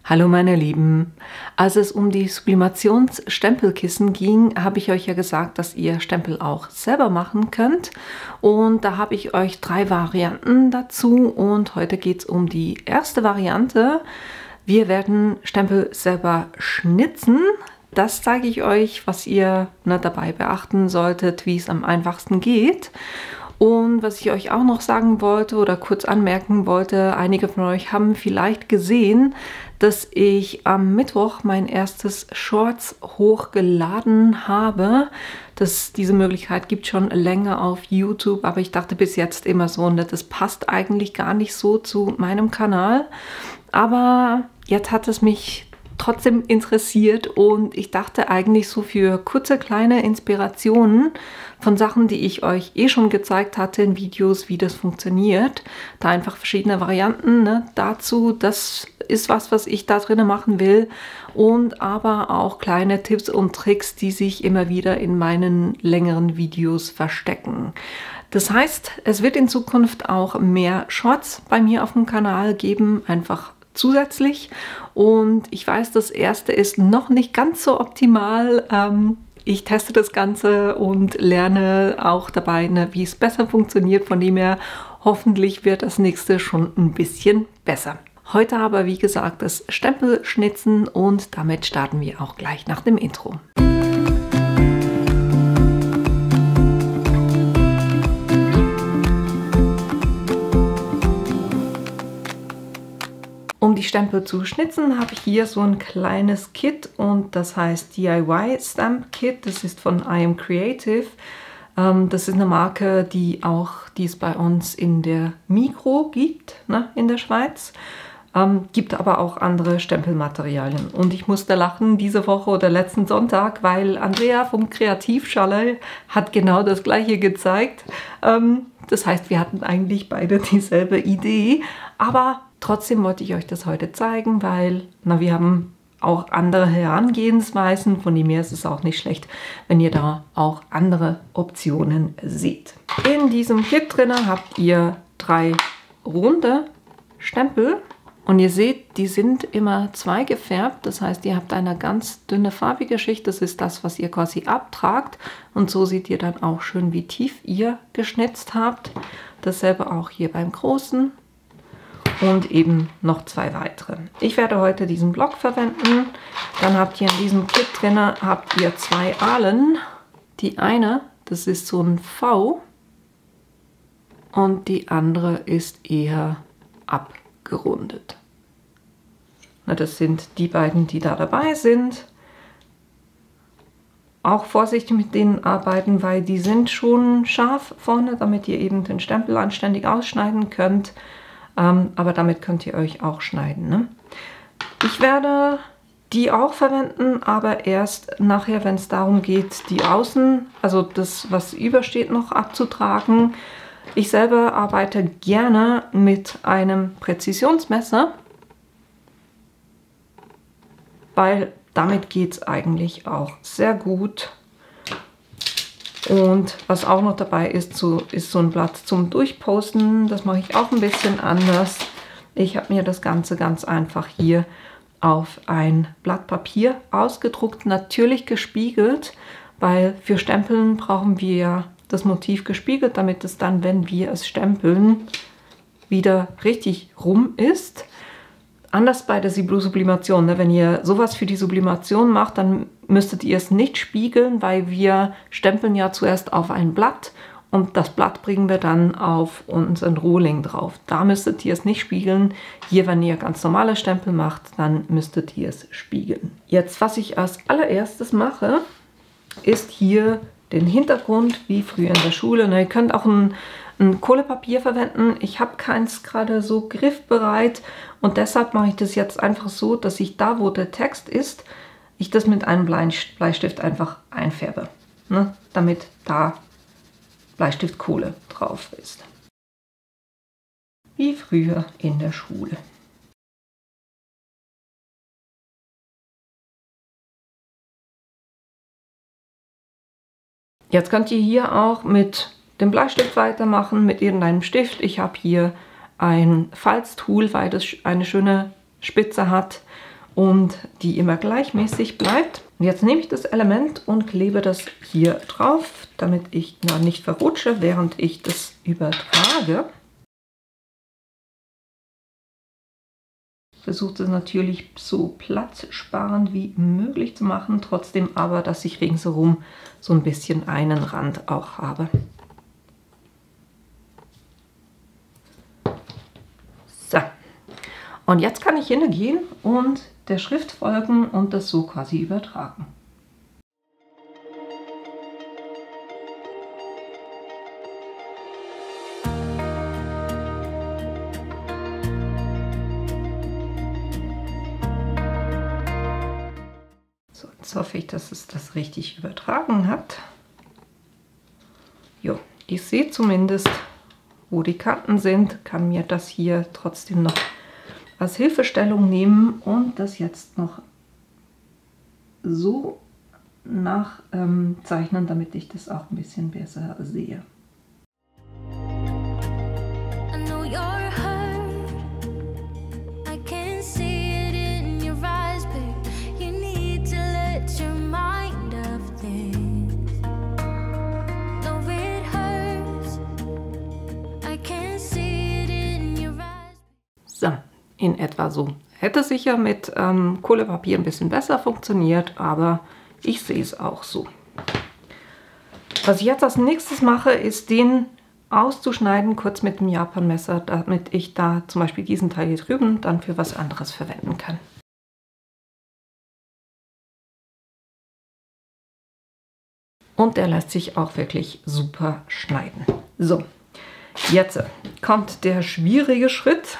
Hallo meine Lieben, als es um die Sublimationsstempelkissen ging, habe ich euch ja gesagt, dass ihr Stempel auch selber machen könnt. Und da habe ich euch 3 Varianten dazu und heute geht es um die erste Variante. Wir werden Stempel selber schnitzen. Das zeige ich euch, was ihr dabei beachten solltet, wie es am einfachsten geht. Und was ich euch auch noch sagen wollte oder kurz anmerken wollte, einige von euch haben vielleicht gesehen, dass ich am Mittwoch mein erstes Shorts hochgeladen habe. Diese Möglichkeit gibt es schon länger auf YouTube, aber ich dachte bis jetzt immer so, das passt eigentlich gar nicht so zu meinem Kanal. Aber jetzt hat es mich trotzdem interessiert und ich dachte eigentlich so für kurze kleine Inspirationen von Sachen, die ich euch schon gezeigt hatte in Videos, wie das funktioniert. Da einfach verschiedene Varianten dazu. Das ist was ich da drin machen will. Und aber auch kleine Tipps und Tricks, die sich immer wieder in meinen längeren Videos verstecken. Das heißt, es wird in Zukunft auch mehr Shorts bei mir auf dem Kanal geben, einfach zusätzlich. Und ich weiß, das erste ist noch nicht ganz so optimal. Ich teste das Ganze und lerne auch dabei, wie es besser funktioniert. Von dem her, hoffentlich wird das nächste schon ein bisschen besser. Heute aber, wie gesagt, das Stempelschnitzen und damit starten wir auch gleich nach dem Intro. Um die Stempel zu schnitzen, habe ich hier so ein kleines Kit und das heißt DIY Stamp Kit. Das ist von I Am Creative. Das ist eine Marke, die es bei uns in der Migros gibt, in der Schweiz. Gibt aber auch andere Stempelmaterialien. Und ich musste lachen diese Woche oder letzten Sonntag, weil Andrea vom Kreativschale hat genau das gleiche gezeigt. Das heißt, wir hatten eigentlich beide dieselbe Idee, aber trotzdem wollte ich euch das heute zeigen, weil wir haben auch andere Herangehensweisen. Von dem her ist es auch nicht schlecht, wenn ihr da auch andere Optionen seht. In diesem Kit drin habt ihr 3 runde Stempel. Und ihr seht, die sind immer 2 gefärbt. Das heißt, ihr habt eine ganz dünne farbige Schicht. Das ist das, was ihr quasi abtragt. Und so seht ihr dann auch schön, wie tief ihr geschnitzt habt. Dasselbe auch hier beim großen. Und eben noch 2 weitere. Ich werde heute diesen Block verwenden. Dann habt ihr in diesem Kit drin habt ihr 2 Aalen. Die eine, das ist so ein V. Und die andere ist eher abgerundet. Das sind die beiden, die da dabei sind. Auch vorsichtig mit denen arbeiten, weil die sind schon scharf vorne, damit ihr eben den Stempel anständig ausschneiden könnt. Aber damit könnt ihr euch auch schneiden. Ich werde die auch verwenden, aber erst nachher, wenn es darum geht, die Außen, also das, was übersteht, noch abzutragen. Ich selber arbeite gerne mit einem Präzisionsmesser, weil damit geht es eigentlich auch sehr gut. Und was auch noch dabei ist, ist so ein Blatt zum Durchposten. Das mache ich auch ein bisschen anders. Ich habe mir das Ganze ganz einfach hier auf ein Blatt Papier ausgedruckt, natürlich gespiegelt, weil für Stempeln brauchen wir das Motiv gespiegelt, damit es dann, wenn wir es stempeln, wieder richtig rum ist. Anders bei der Sublimation. Wenn ihr sowas für die Sublimation macht, dann müsstet ihr es nicht spiegeln, weil wir stempeln ja zuerst auf ein Blatt und das Blatt bringen wir dann auf unseren Rohling drauf. Da müsstet ihr es nicht spiegeln. Hier, wenn ihr ganz normale Stempel macht, dann müsstet ihr es spiegeln. Jetzt, was ich als allererstes mache, ist hier den Hintergrund, wie früher in der Schule. Ihr könnt auch ein Kohlepapier verwenden. Ich habe keins gerade so griffbereit und deshalb mache ich das jetzt einfach so, dass ich da, wo der Text ist, ich das mit einem Bleistift einfach einfärbe, damit da Bleistiftkohle drauf ist. Wie früher in der Schule. Jetzt könnt ihr hier auch mit dem Bleistift weitermachen, mit irgendeinem Stift. Ich habe hier ein Falztool, weil das eine schöne Spitze hat. und die immer gleichmäßig bleibt. Und jetzt nehme ich das Element und klebe das hier drauf, damit ich nicht verrutsche, während ich das übertrage. Versuche es natürlich so platzsparend wie möglich zu machen, trotzdem aber, dass ich ringsherum so ein bisschen einen Rand auch habe. So, und jetzt kann ich hingehen und der Schrift folgen und das so quasi übertragen. So, jetzt hoffe ich, dass es das richtig übertragen hat. Jo, ich sehe zumindest, wo die Kanten sind, kann mir das hier trotzdem noch als Hilfestellung nehmen und das jetzt noch so nachzeichnen, damit ich das auch ein bisschen besser sehe. So, in etwa so. Hätte sicher mit Kohlepapier ein bisschen besser funktioniert, aber ich sehe es auch so. Was ich jetzt als nächstes mache, ist den auszuschneiden, kurz mit dem Japanmesser, damit ich da zum Beispiel diesen Teil hier drüben dann für was anderes verwenden kann. Und der lässt sich auch wirklich super schneiden. So, jetzt kommt der schwierige Schritt.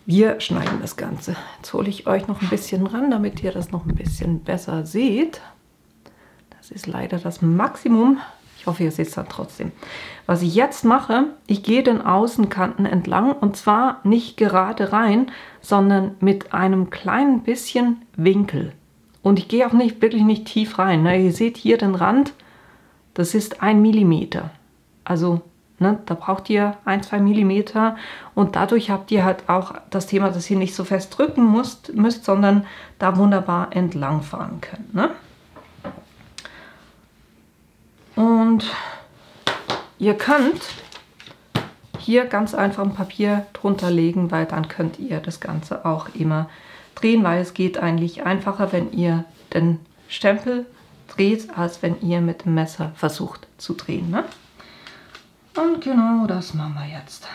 Wir schneiden das Ganze. Jetzt hole ich euch noch ein bisschen ran, damit ihr das noch ein bisschen besser seht. Das ist leider das Maximum. Ich hoffe, ihr seht es dann trotzdem. Was ich jetzt mache, ich gehe den Außenkanten entlang und zwar nicht gerade rein, sondern mit einem kleinen bisschen Winkel. Und ich gehe auch wirklich nicht tief rein. Ihr seht hier den Rand, das ist 1 Millimeter. Also da braucht ihr 1-2 Millimeter und dadurch habt ihr halt auch das Thema, dass ihr nicht so fest drücken müsst, sondern da wunderbar entlang fahren könnt. Ne? Und ihr könnt hier ganz einfach ein Papier drunter legen, weil dann könnt ihr das Ganze auch immer drehen, weil es geht eigentlich einfacher, wenn ihr den Stempel dreht, als wenn ihr mit dem Messer versucht zu drehen. Ne? Und genau das machen wir jetzt.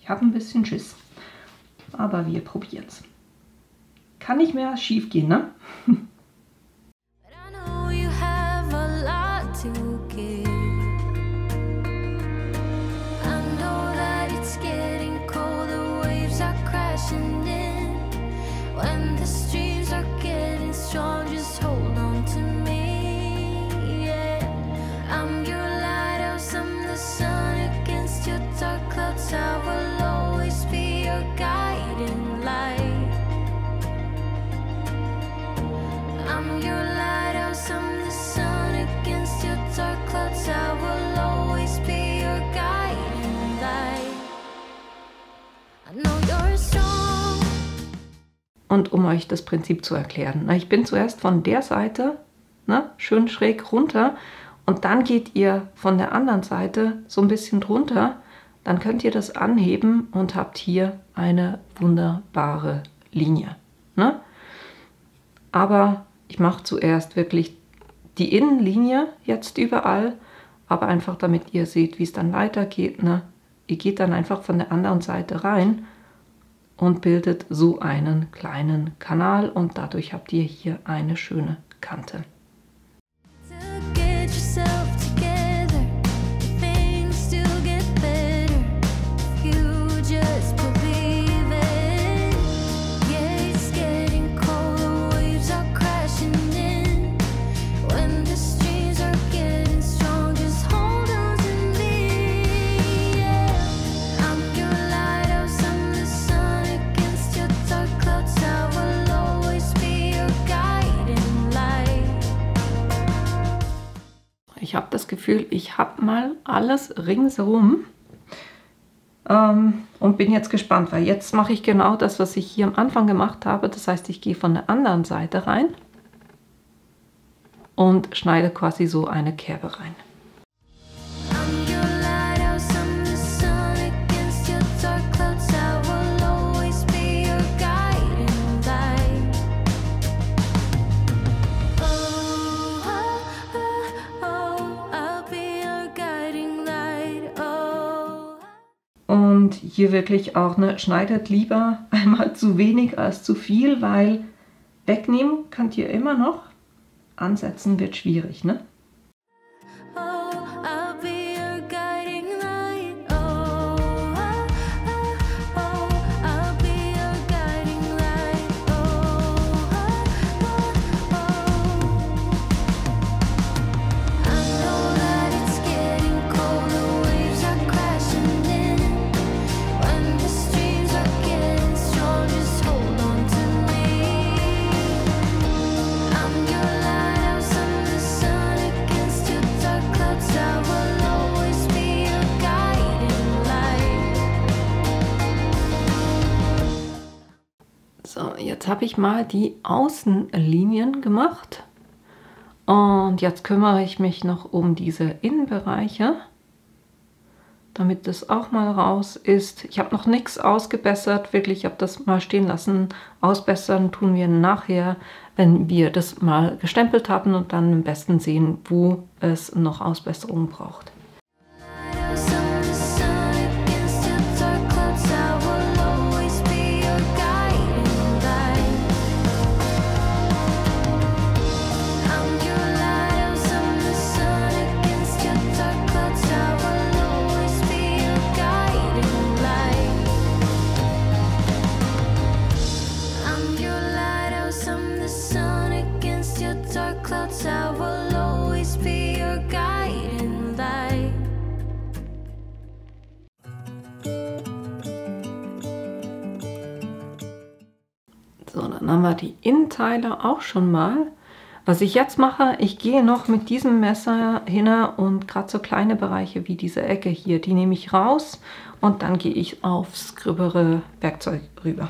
Ich habe ein bisschen Schiss, aber wir probieren es. Kann nicht mehr schief gehen, ne? Und um euch das Prinzip zu erklären, ich bin zuerst von der Seite schön schräg runter und dann geht ihr von der anderen Seite so ein bisschen drunter, dann könnt ihr das anheben und habt hier eine wunderbare Linie. Ne? Aber ich mache zuerst wirklich die Innenlinie jetzt überall, aber einfach damit ihr seht, wie es dann weitergeht. Ne? Ihr geht dann einfach von der anderen Seite rein und bildet so einen kleinen Kanal und dadurch habt ihr hier eine schöne Kante. Ich habe das Gefühl, ich habe mal alles ringsherum und bin jetzt gespannt, weil jetzt mache ich genau das, was ich hier am Anfang gemacht habe. Das heißt, ich gehe von der anderen Seite rein und schneide quasi so eine Kerbe rein. Und hier wirklich auch, ne, schneidet lieber einmal zu wenig als zu viel, weil wegnehmen könnt ihr immer noch. Ansetzen wird schwierig, ne? So, jetzt habe ich mal die Außenlinien gemacht und jetzt kümmere ich mich noch um diese Innenbereiche, damit das auch mal raus ist. Ich habe noch nichts ausgebessert, wirklich, ich habe das mal stehen lassen. Ausbessern tun wir nachher, wenn wir das mal gestempelt haben und dann am besten sehen, wo es noch Ausbesserungen braucht. So, dann haben wir die Innenteile auch schon mal. Was ich jetzt mache, ich gehe noch mit diesem Messer hin und gerade so kleine Bereiche wie diese Ecke hier, die nehme ich raus und dann gehe ich aufs gröbere Werkzeug rüber.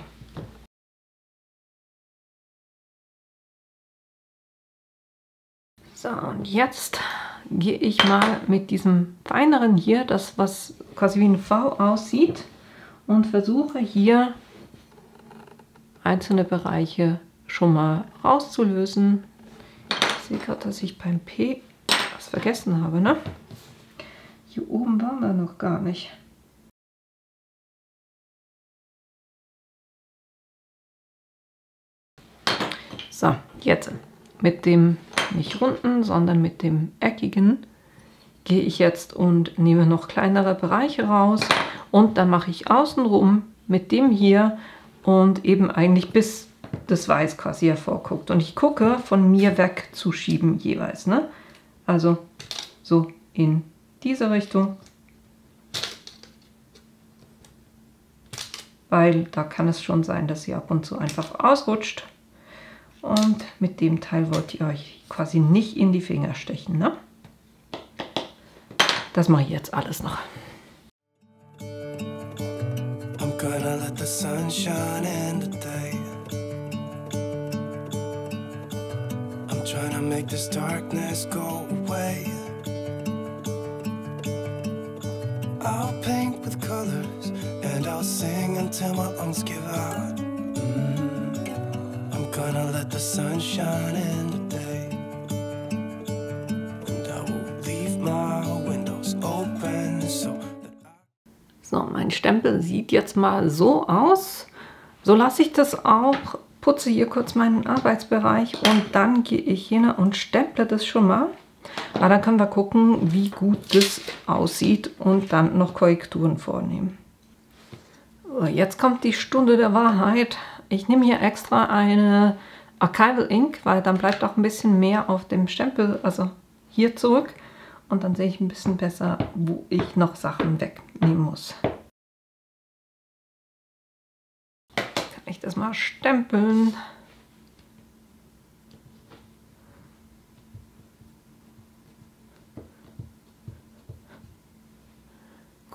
So, und jetzt gehe ich mal mit diesem feineren hier, das was quasi wie ein V aussieht, und versuche hier einzelne Bereiche schon mal rauszulösen. Ich sehe gerade, dass ich beim P was vergessen habe, ne? Hier oben waren wir noch gar nicht. So, jetzt mit dem nicht runden, sondern mit dem eckigen gehe ich jetzt und nehme noch kleinere Bereiche raus und dann mache ich außenrum mit dem hier und eben eigentlich bis das Weiß quasi hervorguckt. Und ich gucke, von mir wegzuschieben jeweils, ne? Also so in diese Richtung, weil da kann es schon sein, dass sie ab und zu einfach ausrutscht. Und mit dem Teil wollt ihr euch quasi nicht in die Finger stechen, ne? Das mache ich jetzt alles noch. I'm gonna let the sun shine in today. I'm trying to make this darkness go away. I'll paint with colors and I'll sing until my lungs give out. I'm gonna let the sun shine in today. And I will leave my windows open so So, mein Stempel sieht jetzt mal so aus. So lasse ich das auch, putze hier kurz meinen Arbeitsbereich und dann gehe ich hin und stemple das schon mal. Aber dann können wir gucken, wie gut das aussieht und dann noch Korrekturen vornehmen. So, jetzt kommt die Stunde der Wahrheit. Ich nehme hier extra eine Archival Ink, weil dann bleibt auch ein bisschen mehr auf dem Stempel, also hier zurück. Und dann sehe ich ein bisschen besser, wo ich noch Sachen wegnehmen muss. Kann ich das mal stempeln.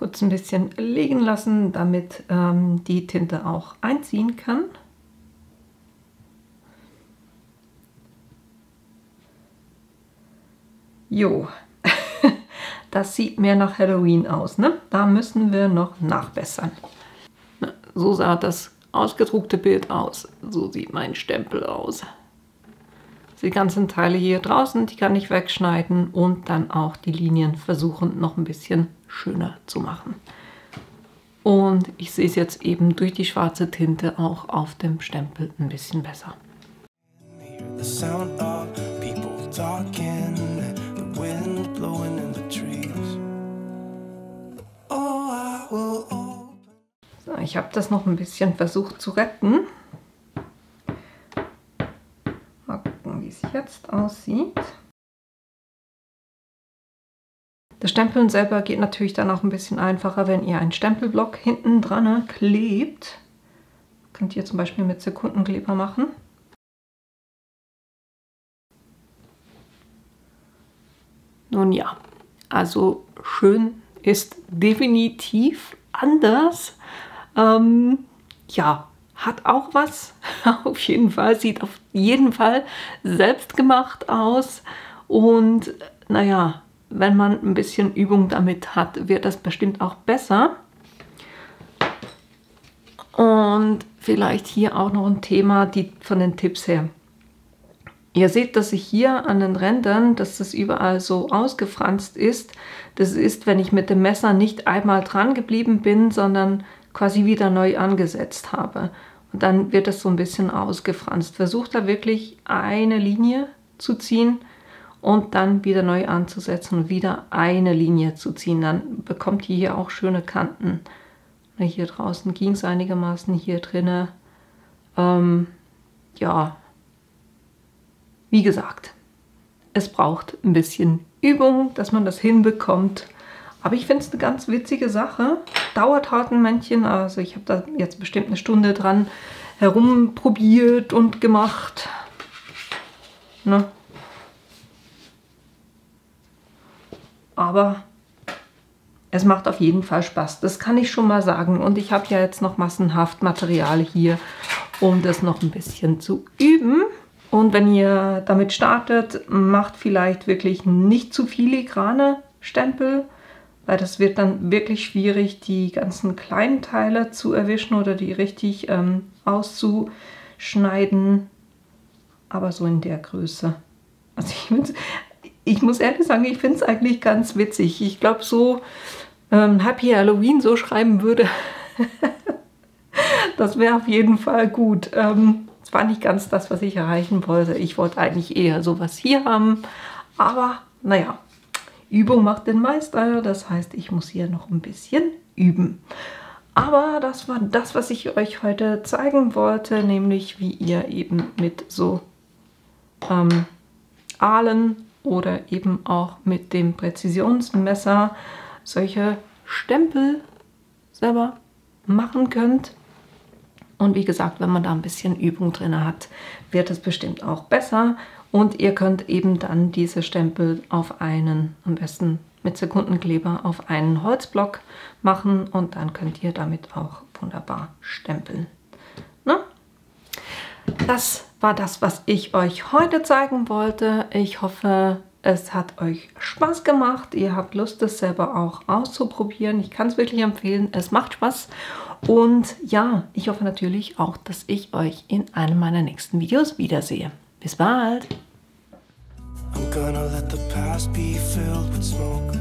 kurz ein bisschen liegen lassen, damit die Tinte auch einziehen kann. Jo, das sieht mehr nach Halloween aus, ne? Da müssen wir noch nachbessern. So sah das ausgedruckte Bild aus. So sieht mein Stempel aus. Die ganzen Teile hier draußen, die kann ich wegschneiden und dann auch die Linien versuchen, noch ein bisschen schöner zu machen. Und ich sehe es jetzt eben durch die schwarze Tinte auch auf dem Stempel ein bisschen besser. So, ich habe das noch ein bisschen versucht zu retten. Mal gucken, wie es jetzt aussieht. Das Stempeln selber geht natürlich dann auch ein bisschen einfacher, wenn ihr einen Stempelblock hinten dran klebt. Könnt ihr zum Beispiel mit Sekundenkleber machen. Nun ja, also schön ist definitiv anders. Ja, hat auch was. Auf jeden Fall, sieht auf jeden Fall selbstgemacht aus. Und naja, wenn man ein bisschen Übung damit hat, wird das bestimmt auch besser. Und vielleicht hier auch noch ein Thema von den Tipps her. Ihr seht, dass ich hier an den Rändern, dass das überall so ausgefranst ist. Das ist, wenn ich mit dem Messer nicht einmal dran geblieben bin, sondern quasi wieder neu angesetzt habe. Und dann wird es so ein bisschen ausgefranst. Versucht da wirklich eine Linie zu ziehen und dann wieder neu anzusetzen und wieder eine Linie zu ziehen. Dann bekommt ihr hier auch schöne Kanten. Hier draußen ging es einigermaßen, hier drinne. Ja, wie gesagt, es braucht ein bisschen Übung, dass man das hinbekommt. Aber ich finde es eine ganz witzige Sache. Dauert halt ein Männchen. Also ich habe da jetzt bestimmt eine Stunde dran herumprobiert und gemacht. Ne? Aber es macht auf jeden Fall Spaß. Das kann ich schon mal sagen. Und ich habe ja jetzt noch massenhaft Material hier, um das noch ein bisschen zu üben. Und wenn ihr damit startet, macht vielleicht wirklich nicht zu filigrane Stempel, weil das wird dann wirklich schwierig, die ganzen kleinen Teile zu erwischen oder die richtig auszuschneiden. Aber so in der Größe. Also ich muss ehrlich sagen, ich finde es eigentlich ganz witzig. Ich glaube, so Happy Halloween so schreiben würde, das wäre auf jeden Fall gut. Das war nicht ganz das, was ich erreichen wollte. Ich wollte eigentlich eher sowas hier haben. Aber naja, Übung macht den Meister. Das heißt, ich muss hier noch ein bisschen üben. Aber das war das, was ich euch heute zeigen wollte. Nämlich, wie ihr eben mit so Aalen oder eben auch mit dem Präzisionsmesser solche Stempel selber machen könnt. Und wie gesagt, wenn man da ein bisschen Übung drin hat, wird es bestimmt auch besser. Und ihr könnt eben dann diese Stempel auf einen, am besten mit Sekundenkleber, auf einen Holzblock machen. Und dann könnt ihr damit auch wunderbar stempeln. Ne? Das war das, was ich euch heute zeigen wollte. Ich hoffe, es hat euch Spaß gemacht. Ihr habt Lust, es selber auch auszuprobieren. Ich kann es wirklich empfehlen. Es macht Spaß. Und ja, ich hoffe natürlich auch, dass ich euch in einem meiner nächsten Videos wiedersehe. Bis bald! I'm gonna let the past be filled with smoke,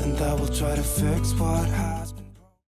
and I will try to fix what happened.